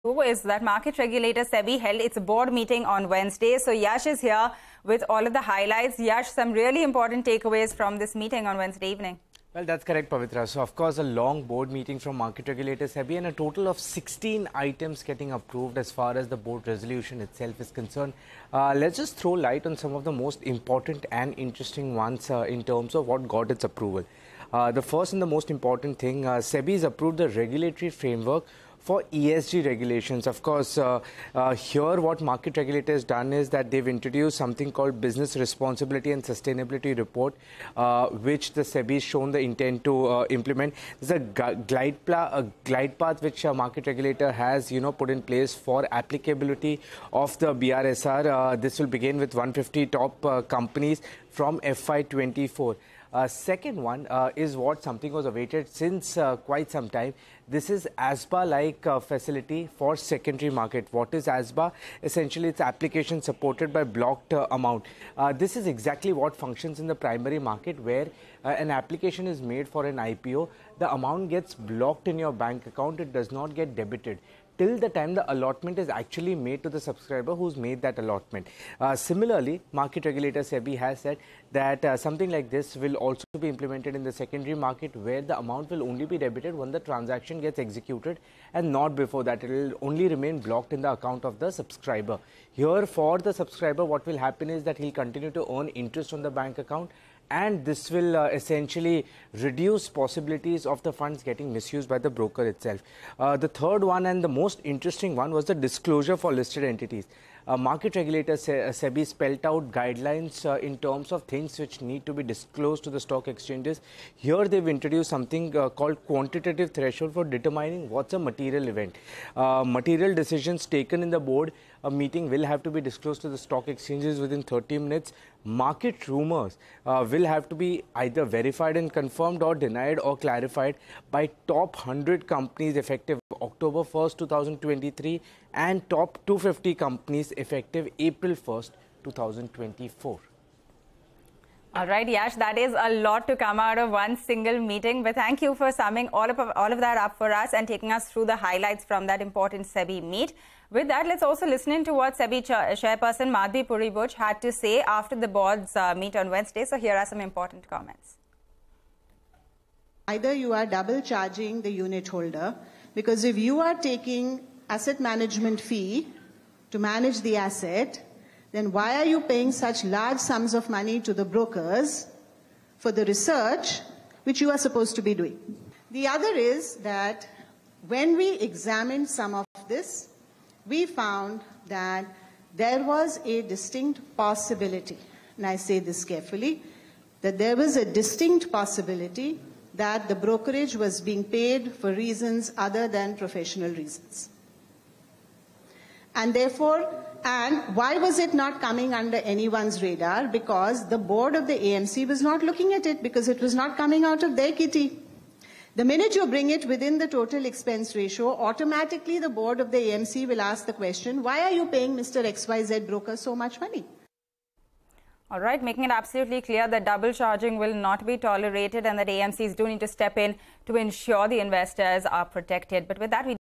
Is that market regulator Sebi held its board meeting on Wednesday. So Yash is here with all of the highlights. Yash, some really important takeaways from this meeting on Wednesday evening. Well, that's correct, Pavitra. So, of course, a long board meeting from market regulator Sebi and a total of 16 items getting approved as far as the board resolution itself is concerned. Let's just throw light on some of the most important and interesting ones in terms of what got its approval. The first and the most important thing, Sebi has approved the regulatory framework for ESG regulations. Of course, here what market regulator has done is that they've introduced something called Business Responsibility and Sustainability Report, which the Sebi has shown the intent to implement. There's a glide path which market regulator has, put in place for applicability of the BRSR. This will begin with 150 top companies from FY24. Second one is what something was awaited since quite some time. This is ASBA-like facility for secondary market. What is ASBA? Essentially, it's application supported by blocked amount. This is exactly what functions in the primary market, where an application is made for an IPO. The amount gets blocked in your bank account. It does not get debited till the time the allotment is actually made to the subscriber who's made that allotment. Similarly, market regulator Sebi has said that something like this will also be implemented in the secondary market, where the amount will only be debited when the transaction gets executed and not before that. It will only remain blocked in the account of the subscriber. Here, for the subscriber, what will happen is that he'll continue to earn interest on the bank account, and this will essentially reduce possibilities of the funds getting misused by the broker itself. The third one and the most interesting one was the disclosure for listed entities. Market regulator Sebi spelled out guidelines in terms of things which need to be disclosed to the stock exchanges. Here they've introduced something called quantitative threshold for determining what's a material event. Material decisions taken in the board meeting will have to be disclosed to the stock exchanges within 30 minutes. Market rumors will have to be either verified and confirmed or denied or clarified by top 100 companies effective October 1st, 2023 and top 250 companies effective April 1st, 2024. All right, Yash, that is a lot to come out of one single meeting. But thank you for summing all of that up for us and taking us through the highlights from that important Sebi meet. With that, let's also listen in to what Sebi chairperson Madhvi Puri-Buch had to say after the board's meet on Wednesday. So here are some important comments. Either you are double charging the unit holder, because if you are taking asset management fee to manage the asset, then why are you paying such large sums of money to the brokers for the research which you are supposed to be doing? The other is that when we examined some of this, we found that there was a distinct possibility, and I say this carefully, that there was a distinct possibility that the brokerage was being paid for reasons other than professional reasons. And therefore, and why was it not coming under anyone's radar? Because the board of the AMC was not looking at it, because it was not coming out of their kitty. The minute you bring it within the total expense ratio, automatically the board of the AMC will ask the question, why are you paying Mr. XYZ broker so much money? All right, making it absolutely clear that double charging will not be tolerated and that AMCs do need to step in to ensure the investors are protected. But with that, we